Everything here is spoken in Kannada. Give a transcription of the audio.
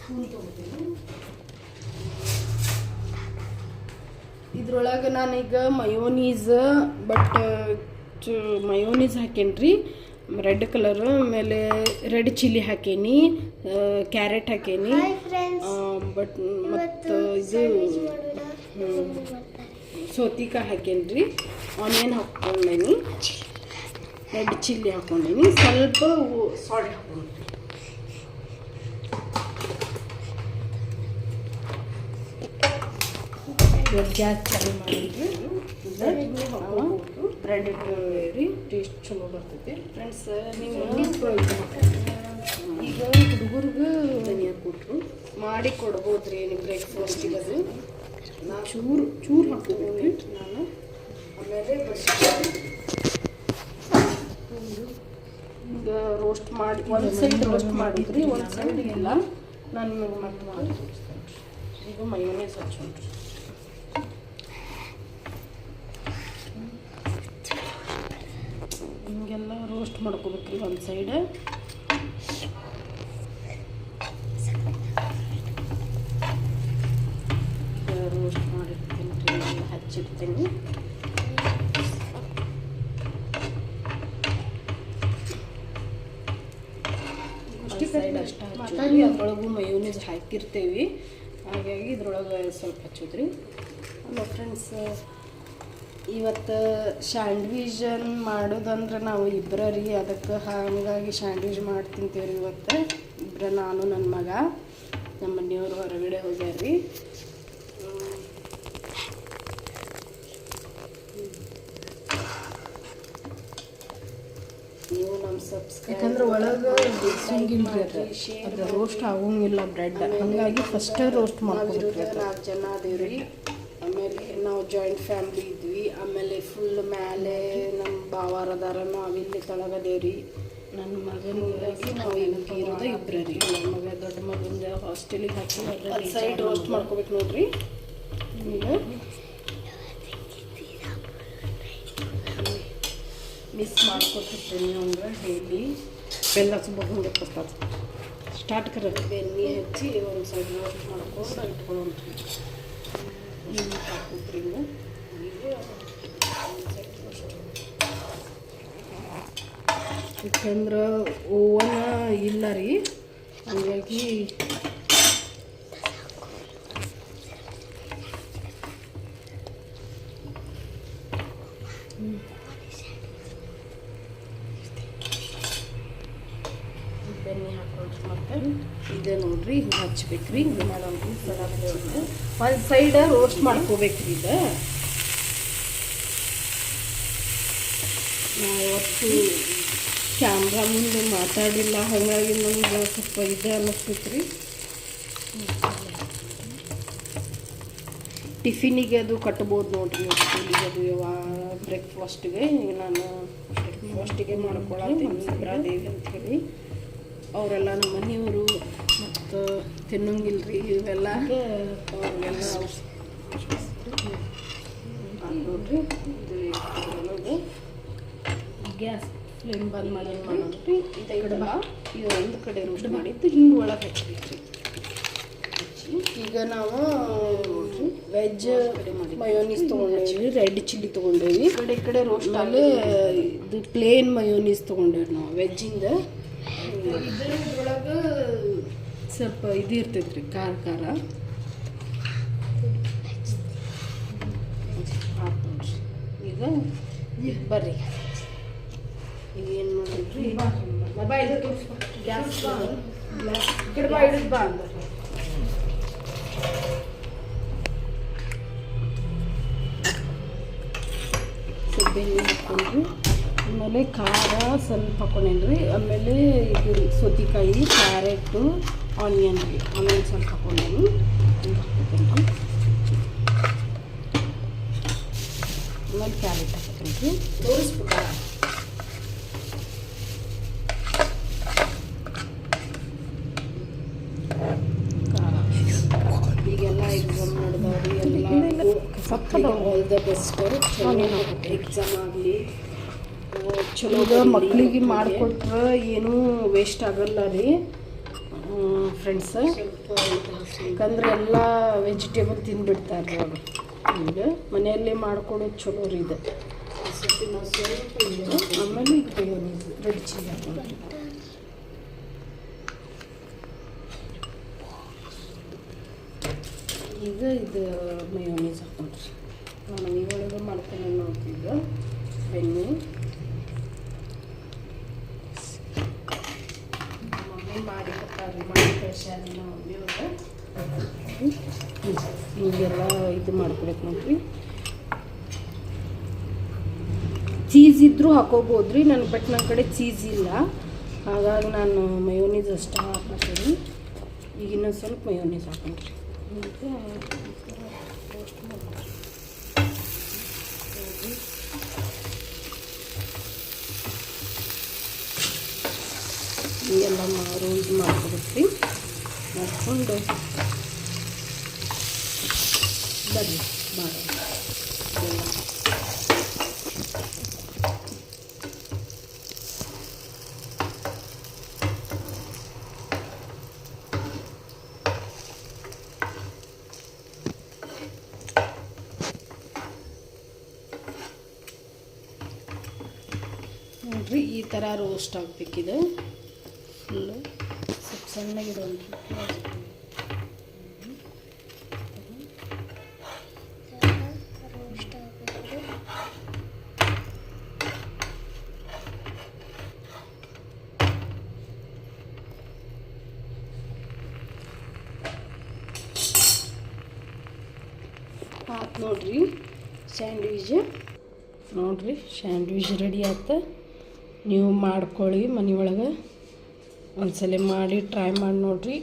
ಸ್ಪೂನ್ ತೊಗೋತೀನಿ. ಇದ್ರೊಳಗೆ ನಾನೀಗ ಮಯೋನೀಸ್ ಮಯೋನೀಸ್ ಹಾಕೇನ್ರಿ, ರೆಡ್ ಕಲರ್. ಆಮೇಲೆ ರೆಡ್ ಚಿಲ್ಲಿ ಹಾಕೇನಿ, ಕ್ಯಾರೆಟ್ ಹಾಕೇನಿ, ಮತ್ತು ಇದು ಸೌತೆಕಾಯಿ ಹಾಕೇನ್ರಿ, ಆನಿಯನ್ ಹಾಕ್ಕೊಂಡೇನಿ, ರೆಡ್ ಚಿಲ್ಲಿ ಹಾಕ್ಕೊಂಡೇನಿ, ಸ್ವಲ್ಪ ಸಾಲ್ಟ್ ಹಾಕ್ಕೊಂಡ್ರಿ. ಗ್ಯಾಸ್ ಚಾಲು ಮಾಡಿದ್ರಿ, ಬ್ರೆಡ್ ಇಟ್ರಿ, ಟೇಸ್ಟ್ ಚಲೋ ಬರ್ತೈತಿ ಫ್ರೆಂಡ್ಸ್. ನೀವು ಈಗ ಹುಡುಗರಿಗೆ ಧನಿಯಾ ಕೊಟ್ಟರು ಮಾಡಿ ಕೊಡ್ಬೋದ್ರಿ ನಿಮ್ಮ ಬ್ರೇಕ್ಫಾಸ್ಟಿಗೆ. ಅದು ನಾ ಚೂರು ಹಾಕ್ತೀನಿ ನಾನು. ಆಮೇಲೆ ಈಗ ರೋಸ್ಟ್ ಮಾಡಿ ಒಂದು ಸೈಡ್ ರೋಸ್ಟ್ ಮಾಡಿದ್ರಿ, ಒಂದು ಸೈಡ್ ಇಲ್ಲ. ನಾನು ನಿಮಗೆ ಮತ್ತೆ ಮಾಡಿ ತೋರಿಸ್ತೇನೆ. ಈಗ ಮಯೋನೀಸ್ ಹಚ್ಚೋಣ್ರಿ. ಹಿಂಗೆಲ್ಲ ರೋಸ್ಟ್ ಮಾಡ್ಕೋಬೇಕ್ರಿ ಒಂದು ಸೈಡ್. ರೋಸ್ಟ್ ಮಾಡಿರ್ತೀನಿ ರೀ, ಎಲ್ಲ ಹಚ್ಚಿರ್ತೀನಿ. ಸೈಡ್ ಅಷ್ಟು ಹಚ್ಚೋದ್ರಿ, ಅದ್ರೊಳಗೂ ಮಯೋನೀಸ್ ಹಾಕಿರ್ತೇವೆ, ಹಾಗಾಗಿ ಇದ್ರೊಳಗೆ ಸ್ವಲ್ಪ ಹಚ್ಚೋದ್ರಿ. ಅಲ್ಲ ಫ್ರೆಂಡ್ಸ್, ಇವತ್ತು ಸ್ಯಾಂಡ್ವಿಚ್ ಮಾಡೋದಂದ್ರೆ ನಾವು ಇಬ್ಬರ ರೀ, ಅದಕ್ಕೆ ಹಾಗಾಗಿ ಸ್ಯಾಂಡ್ವಿಚ್ ಮಾಡಿ ತಿಂತೀವಿ ರೀ ಇವತ್ತು. ಇಬ್ಬರ, ನಾನು ನನ್ನ ಮಗ. ನಮ್ಮ ಮನೆಯವರು ಹೊರಗಡೆ ಹೋಗ್ಯಾರ್ರಿ. ನೀವು ನಮ್ಮ ಸಬ್ಸ್ಕ್ರೈಬ್, ಯಾಕಂದ್ರೆ ಒಳಗೆ ಅದು ರೋಸ್ಟ್ ಆಗೋಂಗಿಲ್ಲ ಬ್ರೆಡ್, ಹಾಗಾಗಿ ಫಸ್ಟ್ ರೋಸ್ಟ್ ಮಾಡ್ಕೊಬೇಕು. 4 ಜನ ಅದೇವ್ರಿ. ಆಮೇಲೆ ನಾವು ಜಾಯಿಂಟ್ ಫ್ಯಾಮ್ಲಿ ಇದ್ವಿ. ಆಮೇಲೆ ಫುಲ್ ಮೇಲೆ ನಮ್ಮ ಭಾವಾರ ಅದಾರ, ನಾವಿಲ್ಲಿ ತಳಗದೇವ್ರಿ. ನನ್ನ ಮಗನಿಗಾಗಿ ನಾವು ಈಗ ಇರೋದು ಇಬ್ಬರೇ ರೀ. ನನ್ನ ಮಗ ದೊಡ್ಡ ಮಗಂದ ಹಾಸ್ಟೆಲಿಗೆ ಹಾಕಿ ಅದು ಸೈಡ್ ರೋಸ್ಟ್ ಮಾಡ್ಕೋಬೇಕು ನೋಡ್ರಿ. ಈಗ ಮಿಸ್ ಮಾಡ್ಕೊತಿರ್ತೀನಿ ಅಂದ್ರೆ ಡೈಲಿ. ಬೆಲ್ಲ ಸುಬ್ಬಂಗೆ ಬರ್ತಾರೆ ಸ್ಟಾರ್ಟ್ ಕರ ಬೆನ್ನಿ ಹಚ್ಚಿ ಒಂದು ಸೈಡ್ ರೋಸ್ಟ್ ಮಾಡ್ಕೊಂಡು ಇಟ್ಕೊಳ್ಳೋಣ್ರಿ. ಹಾಕುತ್ರಿ ಈಗ ಯಾಕಂದ್ರೆ ಓವನ್ ಇಲ್ಲ ರೀ, ಹಾಗಾಗಿ ಬೆನ್ನಿ ಹಾಕೊಂಡ್ರಿ. ಮತ್ತೆ ಇದೆ ನೋಡ್ರಿ, ಹಿಂಗೆ ಹಚ್ಬೇಕ್ರಿ. ಹಿಂಗೆ ಮಾಡೋಣ್ರಿ. ಒಂದು ಸೈಡ್ ರೋಸ್ಟ್ ಮಾಡ್ಕೋಬೇಕ್ರಿ. ಇದು ನಾವು ಇವತ್ತು ಕ್ಯಾಮ್ರಾ ಮುಂದೆ ಮಾತಾಡಿಲ್ಲ, ಹಾಗಾಗಿ ನಮ್ಗೆ ಸ್ವಲ್ಪ ಇದೆ ಅನ್ನಿಸ್ತೈತ್ರಿ. ಟಿಫಿನಿಗೆ ಅದು ಕಟ್ಬೋದು ನೋಡ್ರಿ, ಸ್ಕೂಲಿಗೆ ಅದು ಬ್ರೇಕ್ಫಾಸ್ಟಿಗೆ. ಈಗ ನಾನು ಬ್ರೇಕ್ಫಾಸ್ಟಿಗೆ ಮಾಡ್ಕೊಳತ್ತೀನಿ ಇಬ್ರಾದೇವಿ ಅಂಥೇಳಿ. ಅವರೆಲ್ಲ ನಮ್ಮ ಮನೆಯವರು ಮತ್ತು ತಿನ್ನೋಂಗಿಲ್ರಿ ಇವೆಲ್ಲ, ಅವ್ರಿಗೆಲ್ಲ ನೋಡ್ರಿ. ಇದು ಗ್ಯಾಸ್ ಫ್ಲೇಮ್ ಬಂದ್ ಮಾಡಿ ಮಾಡೋದ್ರಿ. ಇದು ಒಂದು ಕಡೆ ರೋಸ್ಟ್ ಮಾಡಿದ್ದು ಹಿಂಗೆ ಒಳಗೆ ಹಚ್ಬೇಕ್ರಿ. ಈಗ ನಾವು ವೆಜ್ ಮಯೋನೀಸ್ ತೊಗೊಂಡೇವಿ, ರೆಡ್ ಚಿಲ್ಲಿ ತೊಗೊಂಡೇವಿ. ಈ ಕಡೆ ರೋಸ್ಟ್ ಆಮೇಲೆ ಇದು ಪ್ಲೇನ್ ಮಯೋನೀಸ್ ತೊಗೊಂಡೇವಿ ನಾವು ವೆಜ್ಜಿಂದ. ಇದ್ರೊಳಗೆ ಸ್ವಲ್ಪ ಇದು ಇರ್ತೈತ್ರಿ, ಖಾರ ಖಾರ. ಈಗ ಬರ್ರಿ, ಈಗ ಏನು ಮಾಡಿದ್ರಿ, ಮೊಬೈಲ್ ಗ್ಯಾಸ್ ಕಡೆ ಬಾ ಹಿಡಿದು ಬಾ ಅಂದ್ರೆ ಬೆಣ್ಣೆ ಹಾಕ್ಕೊಂಡ್ರಿ. ಆಮೇಲೆ ಖಾರ ಸ್ವಲ್ಪ ಹಾಕೊಂಡೇನ್ರಿ. ಆಮೇಲೆ ಇದು ಸೌತೆಕಾಯಿ, ಕ್ಯಾರೆಟು, ಆನಿಯನ್ ರೀ, ಆನಿಯನ್ ಸ್ವಲ್ಪ ಹಾಕೊಂಡೇನಿ. ಹಿಂಗೆ ಹಾಕ್ಬೇಕೇನ್ರಿ. ಆಮೇಲೆ ಕ್ಯಾರೆಟ್ ಹಾಕ್ಬೇಕೇನ್ರಿ. ತೋರಿಸ್ಬಿಟ್ಟ ಈಗೆಲ್ಲ ಎಕ್ಸಾಮ್ ನಡೆದವ್ರಿ. ಎಲ್ಲ ಆಲ್ ದ ಬೆಸ್ಟ್. ಎಕ್ಸಾಮ್ ಆಗಲಿ ಚಲೋ. ಮಕ್ಕಳಿಗೆ ಮಾಡಿಕೊಟ್ರೆ ಏನೂ ವೇಸ್ಟ್ ಆಗಲ್ಲ ರೀ. ಫ್ರೆಂಡ್ಸ್. ಯಾಕಂದ್ರೆ ಎಲ್ಲ ವೆಜಿಟೇಬಲ್ ತಿಂದುಬಿಡ್ತಾರೆ ಅವರು. ಈಗ ಮನೆಯಲ್ಲೇ ಮಾಡ್ಕೊಡೋದು ಚಲೋ ರೀ ಇದು. ಆಮೇಲೆ ಇದು ರೆಡ್ ಚಿಲ್ಲಿ ಹಾಕೊಂಡು ಈಗ ಇದು ಮಯೋನೀಸ್ ಹಾಕೊಂಡ್ರಿ. ನಾನು ಮನೆ ಒಳಗೆ ಮಾಡ್ಕೊಂಡು ನೋಡ್ತಿದ್ದೆ ಬೆಣ್ಣೆ. ಮಮ್ಮಿ ಮಾಡಿ ಕೊಟ್ಟಾರಿ, ಮಾಡಿ ಕಳ್ಸ್ಯಾರಿ ನಮ್ಮ ಮಮ್ಮಿ ಅವ್ರು. ಹೀಗೆಲ್ಲ ಇದು ಮಾಡ್ಕೊಬೇಕು ನೋಡ್ರಿ. ಚೀಸ್ ಇದ್ದರೂ ಹಾಕೋಬೋದ್ರಿ, ಬಟ್ ನನ್ನ ಕಡೆ ಚೀಸ್ ಇಲ್ಲ, ಹಾಗಾಗಿ ನಾನು ಮಯೋನೀಸ್ ಅಷ್ಟೇ ಹಾಕ್ತೀನಿ. ಈಗ ಇನ್ನೊಂದು ಸ್ವಲ್ಪ ಮಯೋನೀಸ್ ಹಾಕೊಂಡ್ರಿ. ಈಗ ರೋಸ್ಟ್ ಮಾಡ್ರಿ. ಹೀಗೆಲ್ಲ ಇದು ಮಾಡ್ಕೊಬೇಕ್ರಿ. ಮಾಡ್ಕೊಂಡು ಬರ್ರಿ ಮಾಡೋಣ. ನೋಡ್ರಿ ಈ ಥರ ರೋಸ್ಟ್ ಆಗಬೇಕಿದೆ. ಫುಲ್ಲು ಸ್ವಲ್ಪ ಸಣ್ಣಗಿಡೋನ್ರಿ. ಆಯ್ತು ನೋಡ್ರಿ ಸ್ಯಾಂಡ್ವಿಚ್. ನೋಡ್ರಿ ಸ್ಯಾಂಡ್ವಿಚ್ ರೆಡಿ ಆಯ್ತು. ನೀವು ಮಾಡ್ಕೊಳ್ಳಿ ಮನೆಯೊಳಗೆ, ಒಂದ್ಸಲ ಮಾಡಿ ಟ್ರೈ ಮಾಡಿ ನೋಡ್ರಿ.